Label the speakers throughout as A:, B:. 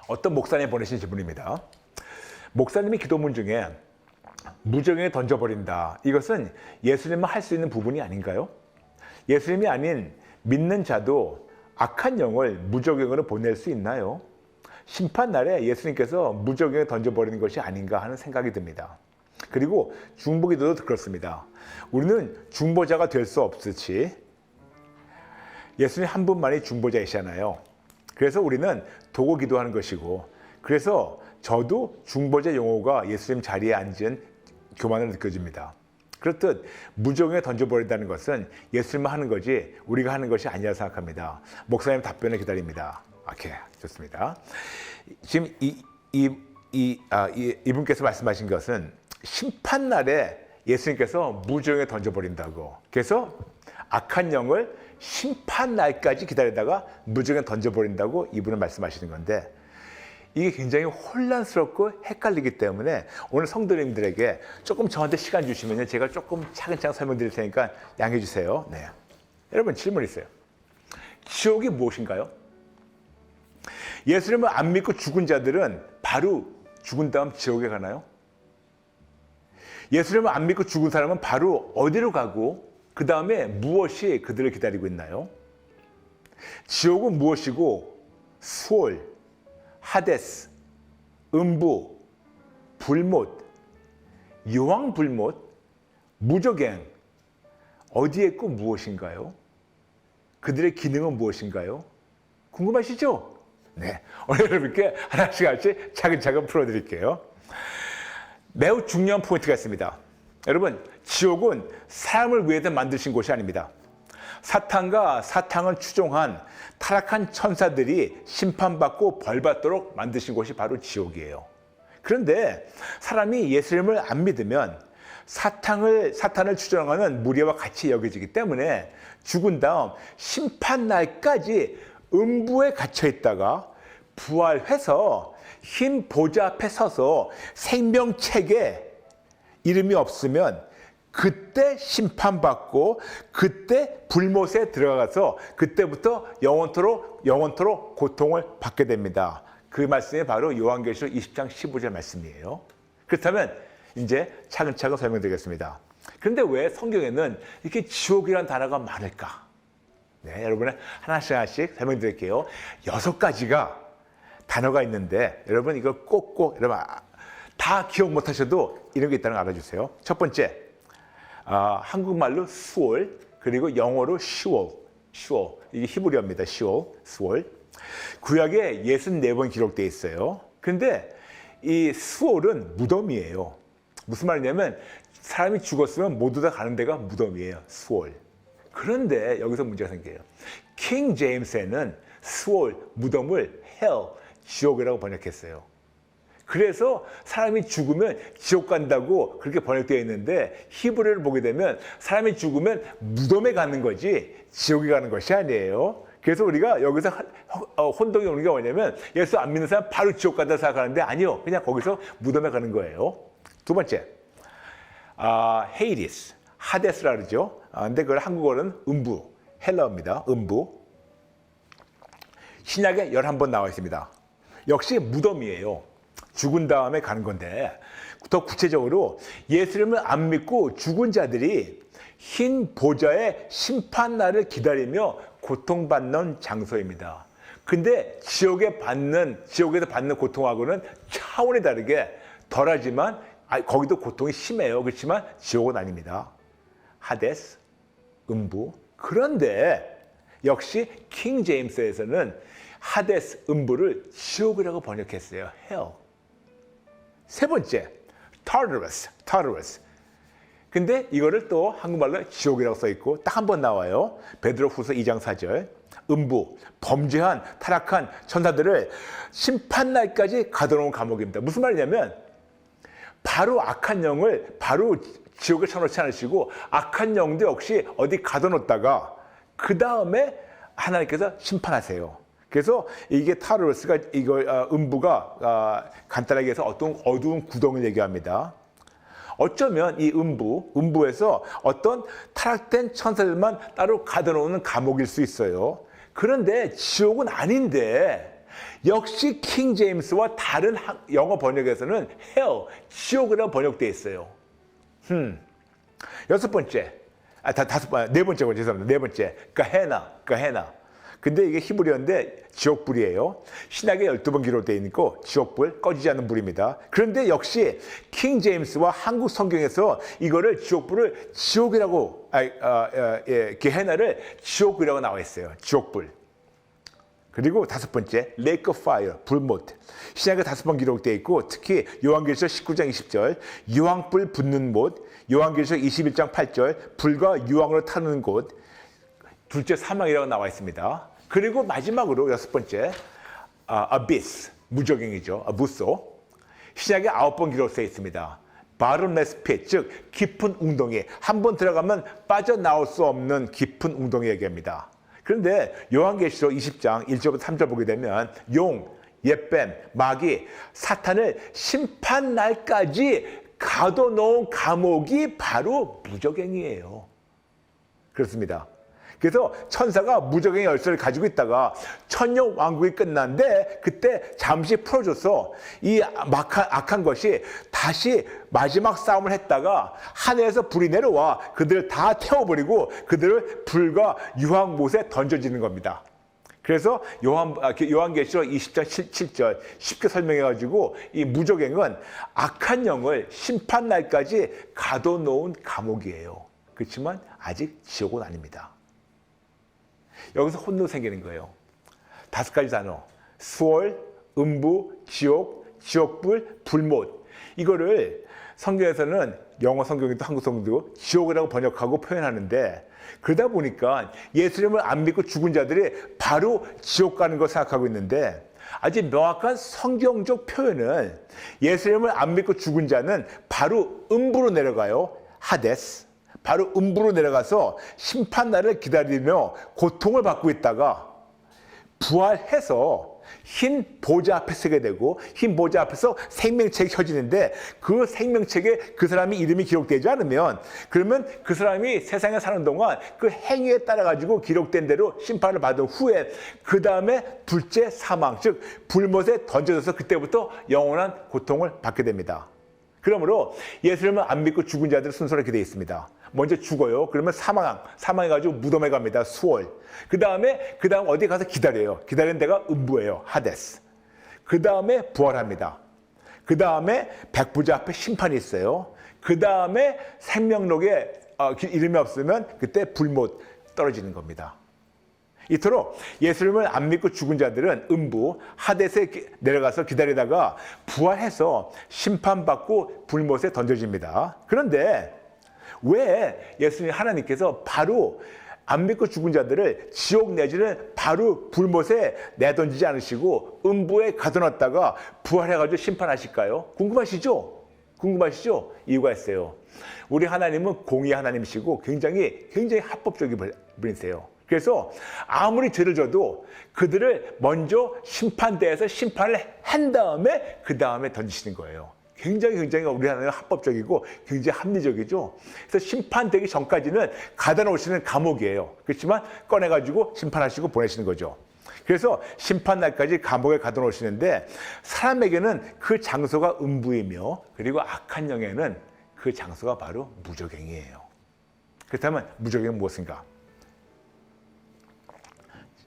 A: 어떤 목사님이 보내신 질문입니다. 목사님이 기도문 중에 무적행에 던져버린다. 이것은 예수님만 할 수 있는 부분이 아닌가요? 예수님이 아닌 믿는 자도 악한 영을 무적행으로 보낼 수 있나요? 심판날에 예수님께서 무적행에 던져버리는 것이 아닌가 하는 생각이 듭니다. 그리고 중보기도도 그렇습니다. 우리는 중보자가 될 수 없듯이 예수님 한 분만이 중보자이시잖아요. 그래서 우리는 도고 기도하는 것이고, 그래서 저도 중보자 용어가 예수님 자리에 앉은 교만으로 느껴집니다. 그렇듯 무적행에 던져버린다는 것은 예수님만 하는 거지 우리가 하는 것이 아니라 생각합니다. 목사님 답변을 기다립니다. 오케이, 좋습니다. 지금 이분께서 말씀하신 것은 심판날에 예수님께서 무적행에 던져버린다고. 그래서 악한 영을 심판날까지 기다리다가 무적행에 던져버린다고 이분은 말씀하시는 건데, 이게 굉장히 혼란스럽고 헷갈리기 때문에 오늘 성도님들에게 조금 저한테 시간 주시면 제가 조금 차근차근 설명드릴 테니까 양해해 주세요. 네. 여러분, 질문 있어요. 지옥이 무엇인가요? 예수님을 안 믿고 죽은 자들은 바로 죽은 다음 지옥에 가나요? 예수님을 안 믿고 죽은 사람은 바로 어디로 가고 그 다음에 무엇이 그들을 기다리고 있나요? 지옥은 무엇이고 수월, 하데스, 음부, 불못, 여왕불못, 무적행, 어디에 있고 무엇인가요? 그들의 기능은 무엇인가요? 궁금하시죠? 네, 오늘 여러분께 하나씩 차근차근 풀어드릴게요. 매우 중요한 포인트가 있습니다. 여러분, 지옥은 사람을 위해서 만드신 곳이 아닙니다. 사탄과 사탄을 추종한 타락한 천사들이 심판받고 벌받도록 만드신 곳이 바로 지옥이에요. 그런데 사람이 예수님을 안 믿으면 사탄을 추종하는 무리와 같이 여겨지기 때문에 죽은 다음 심판날까지 음부에 갇혀 있다가 부활해서 흰 보좌 앞에 서서 생명책에 이름이 없으면 그때 심판받고 그때 불못에 들어가서 그때부터 영원토록 고통을 받게 됩니다. 그 말씀이 바로 요한계시록 20장 15절 말씀이에요. 그렇다면 이제 차근차근 설명드리겠습니다. 그런데 왜 성경에는 이렇게 지옥이라는 단어가 많을까? 네, 여러분 하나씩 설명드릴게요. 6가지가 단어가 있는데 여러분 이거 꼭 여러분 다 기억 못하셔도 이런 게 있다는 걸 알아주세요. 첫 번째, 한국말로 수월, 그리고 영어로 시월. 이게 히브리어입니다. 수월. 구약에 64번 기록되어 있어요. 근데 이 수월은 무덤이에요. 무슨 말이냐면 사람이 죽었으면 모두 다 가는 데가 무덤이에요. 수월. 그런데 여기서 문제가 생겨요. 킹 제임스에는 수월, 무덤을 hell, 지옥이라고 번역했어요. 그래서 사람이 죽으면 지옥 간다고 그렇게 번역되어 있는데, 히브리를 보게 되면 사람이 죽으면 무덤에 가는 거지 지옥에 가는 것이 아니에요. 그래서 우리가 여기서 혼동이 오는 게 뭐냐면 예수 안 믿는 사람 바로 지옥 간다 생각하는데 아니요. 그냥 거기서 무덤에 가는 거예요. 두 번째, 헤이디스, 하데스라 그러죠. 근데 그걸 한국어는 음부, 헬라어입니다. 음부. 신약에 11번 나와 있습니다. 역시 무덤이에요. 죽은 다음에 가는 건데, 더 구체적으로 예수님을 안 믿고 죽은 자들이 흰 보좌의 심판날을 기다리며 고통받는 장소입니다. 근데 지옥에서 받는 고통하고는 차원이 다르게 덜하지만 거기도 고통이 심해요. 그렇지만 지옥은 아닙니다. 하데스, 음부. 그런데 역시 킹 제임스에서는 하데스, 음부를 지옥이라고 번역했어요. hell. 세 번째, 타르터스. 근데 이거를 또 한국말로 지옥이라고 써있고 딱 한 번 나와요. 베드로후서 2장 4절. 음부, 범죄한 타락한 천사들을 심판날까지 가둬놓은 감옥입니다. 무슨 말이냐면 바로 악한 영을 바로 지옥에 쳐놓지 않으시고 악한 영도 역시 어디 가둬놓다가 그 다음에 하나님께서 심판하세요. 그래서 이게 타르스가 음부가 간단하게 해서 어떤 어두운 구덩이를 얘기합니다. 어쩌면 이 음부에서 어떤 타락된 천사들만 따로 가둬놓는 감옥일 수 있어요. 그런데 지옥은 아닌데 역시 킹 제임스와 다른 영어 번역에서는 hell, 지옥이라고 번역되어 있어요. 여섯 번째, 네 번째고 죄송합니다. 네 번째, 가헤나. 근데 이게 히브리어인데 지옥불이에요. 신약에 12번 기록되어 있고 지옥불, 꺼지지 않는 불입니다. 그런데 역시 킹 제임스와 한국 성경에서 이거를 지옥불을 지옥이라고, 게헤나를 지옥이라고 나와 있어요. 지옥불. 그리고 다섯 번째, lake of fire, 불못. 신약에 5번 기록되어 있고 특히 요한계시록 19장 20절, 유황불 붙는 못, 요한계시록 21장 8절, 불과 유황으로 타는 곳, 둘째 사망이라고 나와 있습니다. 그리고 마지막으로 여섯 번째, abyss, 무저갱이죠. 무소. 신약에 9번 기록되어 있습니다. bottomless pit, 즉 깊은 웅덩이. 한 번 들어가면 빠져나올 수 없는 깊은 웅덩이 얘기합니다. 그런데 요한계시록 20장 1절부터 3절 보게 되면 용, 옛뱀, 마귀, 사탄을 심판날까지 가둬놓은 감옥이 바로 무저갱이에요. 그렇습니다. 그래서 천사가 무저갱이 열쇠를 가지고 있다가 천년 왕국이 끝났는데 그때 잠시 풀어줘서 이 악한 것이 다시 마지막 싸움을 했다가 하늘에서 불이 내려와 그들을 다 태워버리고 그들을 불과 유황못에 던져지는 겁니다. 그래서 요한계시록 20장 7절 쉽게 설명해가지고 이 무저갱은 악한 영을 심판날까지 가둬놓은 감옥이에요. 그렇지만 아직 지옥은 아닙니다. 여기서 혼돈 생기는 거예요. 5가지 단어. 수월, 음부, 지옥, 지옥불, 불못. 이거를 성경에서는 영어 성경도 한국 성경도 지옥이라고 번역하고 표현하는데 그러다 보니까 예수님을 안 믿고 죽은 자들이 바로 지옥 가는 걸 생각하고 있는데 아주 명확한 성경적 표현은 예수님을 안 믿고 죽은 자는 바로 음부로 내려가요. 하데스. 바로 음부로 내려가서 심판날을 기다리며 고통을 받고 있다가 부활해서 흰 보좌 앞에 서게 되고 흰 보좌 앞에서 생명책이 켜지는데 그 생명책에 그 사람의 이름이 기록되지 않으면 그러면 그 사람이 세상에 사는 동안 그 행위에 따라 가지고 기록된 대로 심판을 받은 후에 그 다음에 둘째 사망 즉 불못에 던져져서 그때부터 영원한 고통을 받게 됩니다. 그러므로 예수님을 안 믿고 죽은 자들 순서로 이렇게 되어 있습니다. 먼저 죽어요. 그러면 사망해가지고 무덤에 갑니다. 수월. 그 다음 어디 가서 기다려요. 기다리는 데가 음부예요. 하데스. 그 다음에 부활합니다. 그 다음에 백부자 앞에 심판이 있어요. 그 다음에 생명록에 이름이 없으면 그때 불못 떨어지는 겁니다. 이토록 예수님을 안 믿고 죽은 자들은 음부, 하데스에 내려가서 기다리다가 부활해서 심판받고 불못에 던져집니다. 그런데 왜 예수님 하나님께서 바로 안 믿고 죽은 자들을 지옥 내지는 바로 불못에 내던지지 않으시고 음부에 가둬놨다가 부활해가지고 심판하실까요? 궁금하시죠? 이유가 있어요. 우리 하나님은 공의 하나님이시고 굉장히 합법적인 분이세요. 그래서 아무리 죄를 져도 그들을 먼저 심판대에서 심판을 한 다음에 그 다음에 던지시는 거예요. 굉장히 우리 하나님은 합법적이고 굉장히 합리적이죠. 그래서 심판되기 전까지는 가다 놓으시는 감옥이에요. 그렇지만 꺼내가지고 심판하시고 보내시는 거죠. 그래서 심판날까지 감옥에 가다 놓으시는데 사람에게는 그 장소가 음부이며 그리고 악한 영에는 그 장소가 바로 무저갱이에요. 그렇다면 무저갱은 무엇인가?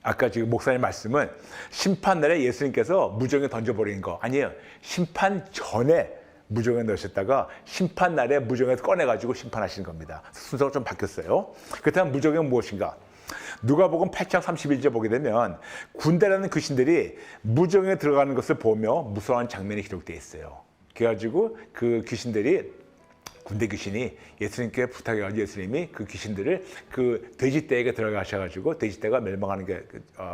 A: 아까 지금 목사님 말씀은 심판날에 예수님께서 무저갱에 던져버리는 거 아니에요. 심판 전에 무저갱에 넣으셨다가 심판날에 무저갱에서 꺼내가지고 심판하시는 겁니다. 순서가 좀 바뀌었어요. 그렇다면 무저갱은 무엇인가? 누가복음 8장 31절 보게 되면 군대라는 귀신들이 무저갱에 들어가는 것을 보며 무서워하는 장면이 기록되어 있어요. 그래가지고 그 귀신들이 군대 귀신이 예수님께 부탁해가지고 예수님이 그 귀신들을 그 돼지떼에게 들어가셔가지고 돼지떼가 멸망하는 게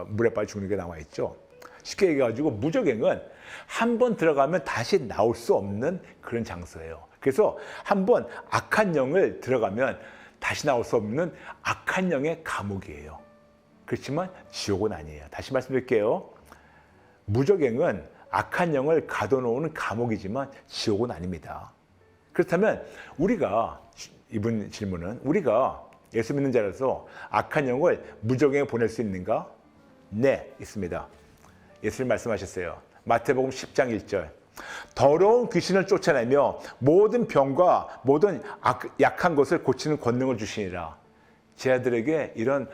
A: 물에 빠져 죽는 게 나와 있죠. 쉽게 얘기해가지고 무저갱은 한 번 들어가면 다시 나올 수 없는 그런 장소예요. 그래서 한 번 악한 영을 들어가면 다시 나올 수 없는 악한 영의 감옥이에요. 그렇지만 지옥은 아니에요. 다시 말씀드릴게요. 무저갱은 악한 영을 가둬놓은 감옥이지만 지옥은 아닙니다. 그렇다면 우리가 이번 질문은 우리가 예수 믿는 자라서 악한 영을 무저갱에 보낼 수 있는가? 네, 있습니다. 예수님 말씀하셨어요. 마태복음 10장 1절. 더러운 귀신을 쫓아내며 모든 병과 모든 약한 것을 고치는 권능을 주시니라. 제 아들에게 이런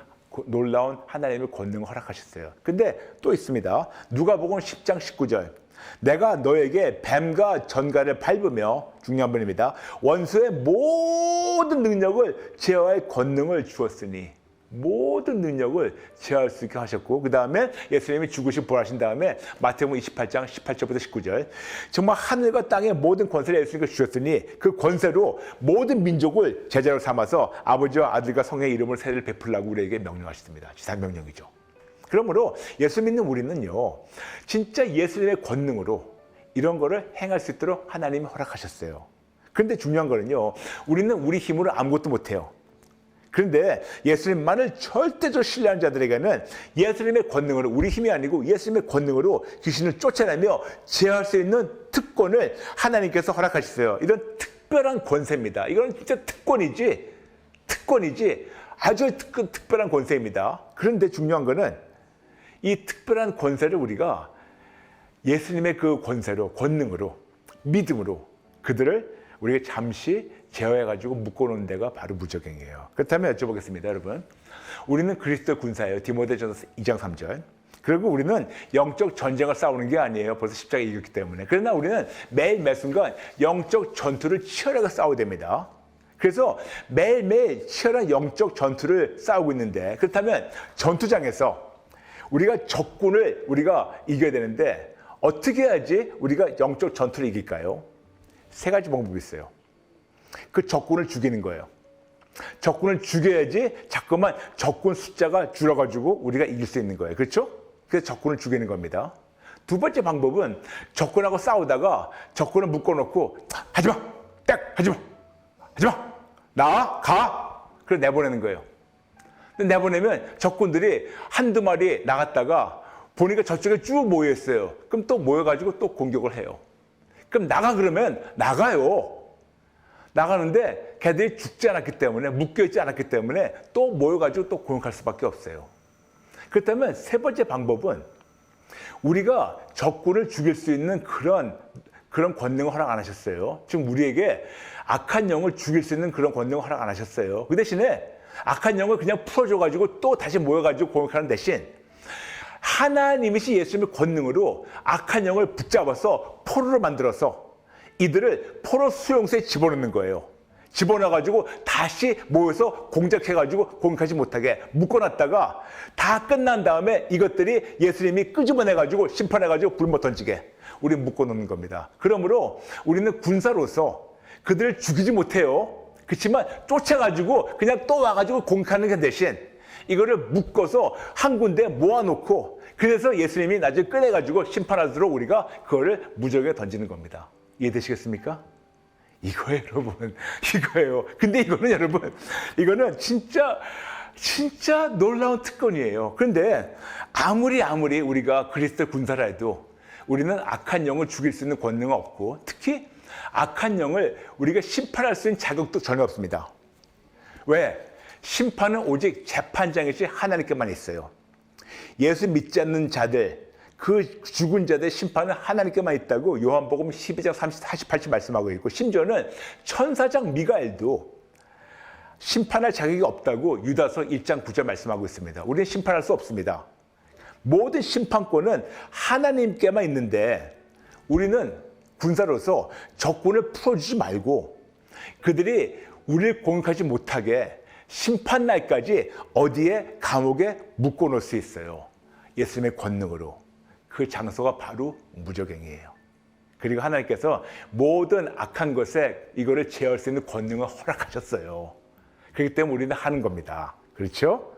A: 놀라운 하나님의 권능을 허락하셨어요. 근데 또 있습니다. 누가복음 10장 19절. 내가 너에게 뱀과 전갈을 밟으며, 중요한 분입니다, 원수의 모든 능력을 제어할 권능을 주었으니, 모든 능력을 제어할 수 있게 하셨고, 그 다음에 예수님이 죽으시고 부활하신 다음에 마태복음 28장 18절부터 19절. 정말 하늘과 땅의 모든 권세를 예수님께 주셨으니 그 권세로 모든 민족을 제자로 삼아서 아버지와 아들과 성령의 이름으로 세례를 베풀라고 우리에게 명령하셨습니다. 지상명령이죠. 그러므로 예수 믿는 우리는요, 진짜 예수님의 권능으로 이런 거를 행할 수 있도록 하나님이 허락하셨어요. 그런데 중요한 거는요, 우리는 우리 힘으로 아무것도 못해요. 그런데 예수님만을 절대적으로 신뢰하는 자들에게는 예수님의 권능으로, 우리 힘이 아니고 예수님의 권능으로 귀신을 쫓아내며 제어할 수 있는 특권을 하나님께서 허락하셨어요. 이런 특별한 권세입니다. 이건 진짜 특권이지 아주 특별한 권세입니다. 그런데 중요한 거는 이 특별한 권세를 우리가 예수님의 그 권세로, 권능으로, 믿음으로 그들을 우리가 잠시 제어해가지고 묶어놓은 데가 바로 무적행이에요. 그렇다면 여쭤보겠습니다, 여러분. 우리는 그리스도 군사예요. 디모데전서 2장 3절. 그리고 우리는 영적 전쟁을 싸우는 게 아니에요. 벌써 십자가에 이겼기 때문에. 그러나 우리는 매일 매 순간 영적 전투를 치열하게 싸워야 됩니다. 그래서 매일매일 치열한 영적 전투를 싸우고 있는데, 그렇다면 전투장에서 우리가 적군을 우리가 이겨야 되는데 어떻게 해야지 우리가 영적 전투를 이길까요? 세 가지 방법이 있어요. 그 적군을 죽이는 거예요. 적군을 죽여야지 자꾸만 적군 숫자가 줄어가지고 우리가 이길 수 있는 거예요. 그렇죠? 그래서 적군을 죽이는 겁니다. 두 번째 방법은 적군하고 싸우다가 적군을 묶어놓고 하지마! 딱! 하지마! 하지마! 나와! 가! 그래서 내보내는 거예요. 내보내면 적군들이 한두 마리 나갔다가 보니까 저쪽에 쭉 모여있어요. 그럼 또 모여가지고 또 공격을 해요. 그럼 나가 그러면 나가요. 나가는데 걔들이 죽지 않았기 때문에, 묶여있지 않았기 때문에 또 모여가지고 또 공격할 수밖에 없어요. 그렇다면 세 번째 방법은 우리가 적군을 죽일 수 있는 그런 권능을 허락 안 하셨어요. 지금 우리에게 악한 영을 죽일 수 있는 그런 권능을 허락 안 하셨어요. 그 대신에 악한 영을 그냥 풀어줘가지고 또 다시 모여가지고 공격하는 대신 하나님이시 예수님의 권능으로 악한 영을 붙잡아서 포로로 만들어서 이들을 포로 수용소에 집어넣는 거예요. 집어넣어가지고 다시 모여서 공작해가지고 공격하지 못하게 묶어놨다가 다 끝난 다음에 이것들이 예수님이 끄집어내가지고 심판해가지고 불못 던지게 우리 묶어놓는 겁니다. 그러므로 우리는 군사로서 그들을 죽이지 못해요. 그렇지만 쫓아가지고 그냥 또 와가지고 공격하는 게 대신 이거를 묶어서 한 군데 모아놓고 그래서 예수님이 나중에 꺼내가지고 심판하도록 우리가 그거를 무적에 던지는 겁니다. 이해되시겠습니까? 이거예요, 여러분. 이거예요. 근데 이거는 여러분, 이거는 진짜 놀라운 특권이에요. 그런데 아무리 우리가 그리스도 군사라 해도 우리는 악한 영을 죽일 수 있는 권능은 없고 특히 악한 영을 우리가 심판할 수 있는 자격도 전혀 없습니다. 왜? 심판은 오직 재판장이지 하나님께만 있어요. 예수 믿지 않는 자들, 그 죽은 자들의 심판은 하나님께만 있다고 요한복음 12장 48절 말씀하고 있고 심지어는 천사장 미가엘도 심판할 자격이 없다고 유다서 1장 9절 말씀하고 있습니다. 우리는 심판할 수 없습니다. 모든 심판권은 하나님께만 있는데 우리는 군사로서 적군을 풀어주지 말고 그들이 우리를 공격하지 못하게 심판날까지 어디에 감옥에 묶어놓을 수 있어요. 예수님의 권능으로. 그 장소가 바로 무적행이에요. 그리고 하나님께서 모든 악한 것에 이거를 제어할 수 있는 권능을 허락하셨어요. 그렇기 때문에 우리는 하는 겁니다. 그렇죠?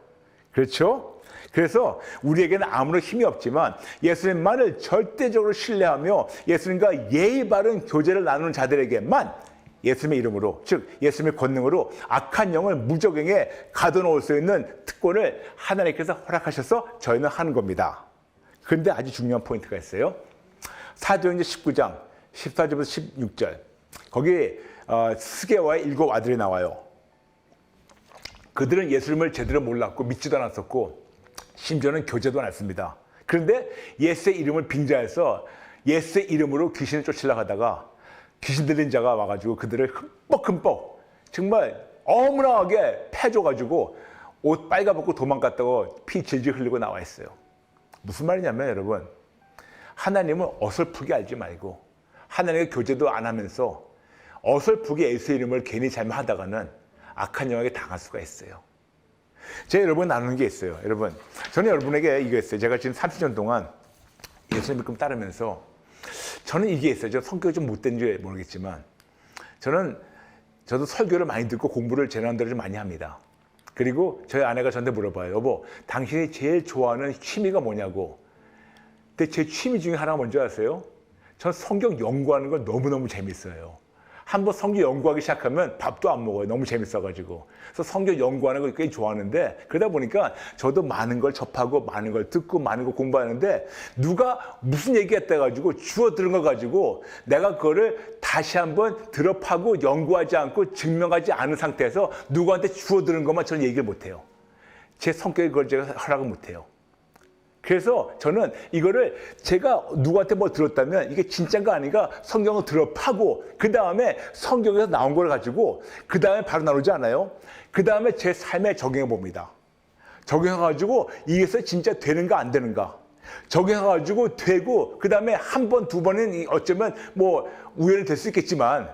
A: 그렇죠? 그래서 우리에게는 아무런 힘이 없지만 예수님만을 절대적으로 신뢰하며 예수님과 예의 바른 교제를 나누는 자들에게만 예수님의 이름으로, 즉 예수님의 권능으로 악한 영을 무적행에 가둬놓을 수 있는 특권을 하나님께서 허락하셔서 저희는 하는 겁니다. 그런데 아주 중요한 포인트가 있어요. 사도행전 19장 14절부터 16절 거기 스게와의 7 아들이 나와요. 그들은 예수님을 제대로 몰랐고 믿지도 않았었고 심지어는 교제도 안 했습니다. 그런데 예수의 이름을 빙자해서 예수의 이름으로 귀신을 쫓으려고 하다가 귀신 들린 자가 와가지고 그들을 흠뻑흠뻑 정말 어머나하게 패줘가지고 옷 빨가벗고 도망갔다고 피 질질 흘리고 나와 있어요. 무슨 말이냐면 여러분, 하나님은 어설프게 알지 말고 하나님의 교제도 안 하면서 어설프게 예수의 이름을 괜히 잘못하다가는 악한 영에게 당할 수가 있어요. 제가 여러분 나누는 게 있어요. 여러분, 저는 여러분에게 이거 있어요. 제가 지금 30년 동안 예수님 믿음 따르면서 저는 이게 있어요. 저 성격이 좀 못된지 모르겠지만 저도 설교를 많이 듣고 공부를 제 나름대로 좀 많이 합니다. 그리고 저희 아내가 저한테 물어봐요. 여보, 당신이 제일 좋아하는 취미가 뭐냐고. 근데 제 취미 중에 하나가 뭔지 아세요? 전 성경 연구하는 건 너무너무 재밌어요. 한번 성경 연구하기 시작하면 밥도 안 먹어요. 너무 재밌어가지고. 그래서 성경 연구하는 걸 꽤 좋아하는데, 그러다 보니까 저도 많은 걸 접하고 많은 걸 듣고 많은 걸 공부하는데, 누가 무슨 얘기했다 가지고 주워 들은 거 가지고 내가 그거를 다시 한번 들어파고 연구하지 않고 증명하지 않은 상태에서 누구한테 주워 들은 것만 저는 얘기를 못해요. 제 성격에 그걸 제가 허락을 못해요. 그래서 저는 이거를 제가 누구한테 뭐 들었다면 이게 진짜인가 아닌가 성경을 들어파고 그 다음에 성경에서 나온 걸 가지고 그 다음에 바로 나오지 않아요? 그 다음에 제 삶에 적용해 봅니다. 적용해가지고 이게 진짜 되는가 안 되는가 적용해가지고 되고 그 다음에 한 번, 두 번은 어쩌면 뭐 우연히 될 수 있겠지만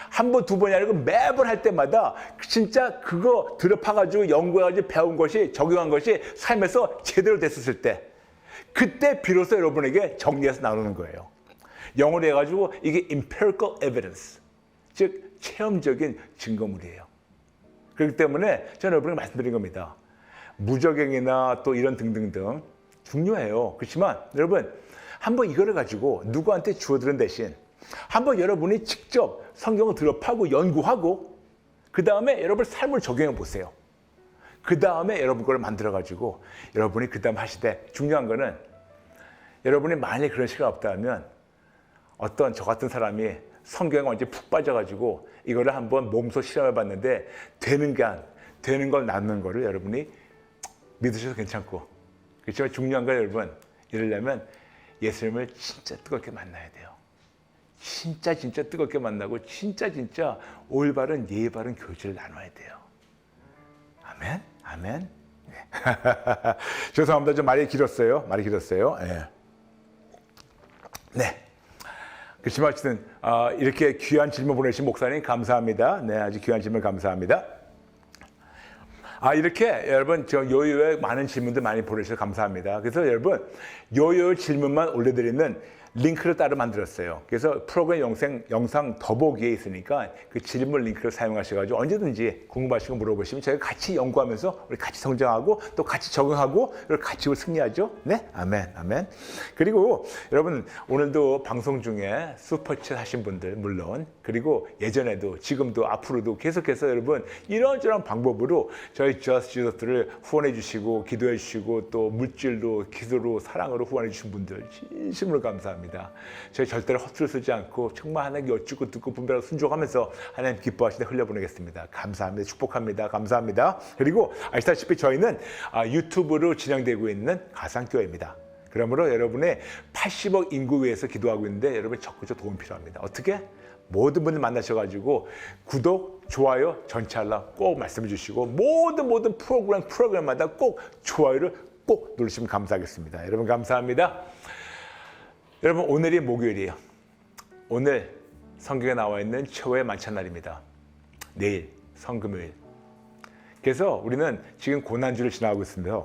A: 한 번, 두 번이 아니고 매번 할 때마다 진짜 그거 들어파가지고 연구해가지고 배운 것이 적용한 것이 삶에서 제대로 됐었을 때 그때 비로소 여러분에게 정리해서 나누는 거예요. 영어로 해가지고 이게 empirical evidence, 즉 체험적인 증거물이에요. 그렇기 때문에 저는 여러분에게 말씀드린 겁니다. 무적행이나 또 이런 등등등 중요해요. 그렇지만 여러분 한번 이거를 가지고 누구한테 주어들은 대신 한번 여러분이 직접 성경을 들어파고 연구하고 그 다음에 여러분 삶을 적용해 보세요. 그 다음에 여러분 걸 만들어가지고 여러분이 그 다음 하시되 중요한 거는 여러분이 만약에 그런 시간 없다면 어떤 저 같은 사람이 성경에 완전히 푹 빠져가지고 이거를 한번 몸소 실험해 봤는데 되는 걸 낳는 거를 여러분이 믿으셔도 괜찮고 그렇지만 중요한 건 여러분 이러려면 예수님을 진짜 뜨겁게 만나야 돼요. 진짜 뜨겁게 만나고 진짜 올바른 예의 바른 교제를 나눠야 돼요. 아멘. 아멘. 네. 죄송합니다. 좀 말이 길었어요. 네. 네. 그렇지만 어쨌든 이렇게 귀한 질문 보내신 목사님 감사합니다. 네, 아주 귀한 질문 감사합니다. 이렇게 여러분 저 요요에 많은 질문들 많이 보내주셔서 감사합니다. 그래서 여러분 요요 질문만 올려드리는 링크를 따로 만들었어요. 그래서 프로그램 영상 더보기에 있으니까 그 질문 링크를 사용하셔가지고 언제든지 궁금하시고 물어보시면 저희가 같이 연구하면서 우리 같이 성장하고 또 같이 적응하고 같이 승리하죠. 네, 아멘, 아멘. 그리고 여러분 오늘도 방송 중에 슈퍼챗 하신 분들 물론 그리고 예전에도 지금도 앞으로도 계속해서 여러분 이런저런 방법으로 저희 저스트 지저스를 후원해 주시고 기도해 주시고 또 물질로 기도로 사랑으로 후원해 주신 분들 진심으로 감사합니다. 저희 절대로 허투루 쓰지 않고 정말 하나님께 여쭙고 듣고 분별하고 순종하면서 하나님 기뻐하시는 흘려보내겠습니다. 감사합니다. 축복합니다. 감사합니다. 그리고 아시다시피 저희는 유튜브로 진행되고 있는 가상교회입니다. 그러므로 여러분의 80억 인구 위해서 기도하고 있는데 여러분 적극적 도움 필요합니다. 어떻게? 모든 분들 만나셔가지고 구독, 좋아요, 전체 알람 꼭 말씀해 주시고 모든 프로그램마다 꼭 좋아요를 꼭 누르시면 감사하겠습니다. 여러분 감사합니다. 여러분 오늘이 목요일이에요. 오늘 성경에 나와 있는 최후의 만찬날입니다. 내일 성금요일. 그래서 우리는 지금 고난주를 지나가고 있습니다.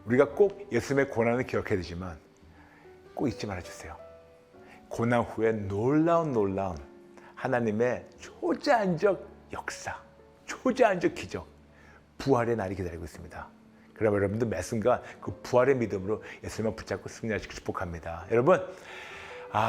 A: 우리가 꼭 예수님의 고난을 기억해야 되지만 꼭 잊지 말아주세요. 고난 후에 놀라운 하나님의 초자연적 역사, 초자연적 기적, 부활의 날이 기다리고 있습니다. 그럼 여러분들 매 순간 그 부활의 믿음으로 예수님을 붙잡고 승리하시길 축복합니다. 여러분,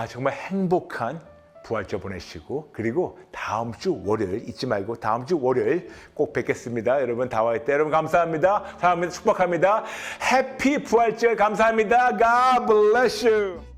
A: 정말 행복한 부활절 보내시고 그리고 다음 주 월요일 잊지 말고 다음 주 월요일 꼭 뵙겠습니다. 여러분 다 와 있대. 여러분 감사합니다. 사랑합니다. 축복합니다. 해피 부활절 감사합니다. God bless you.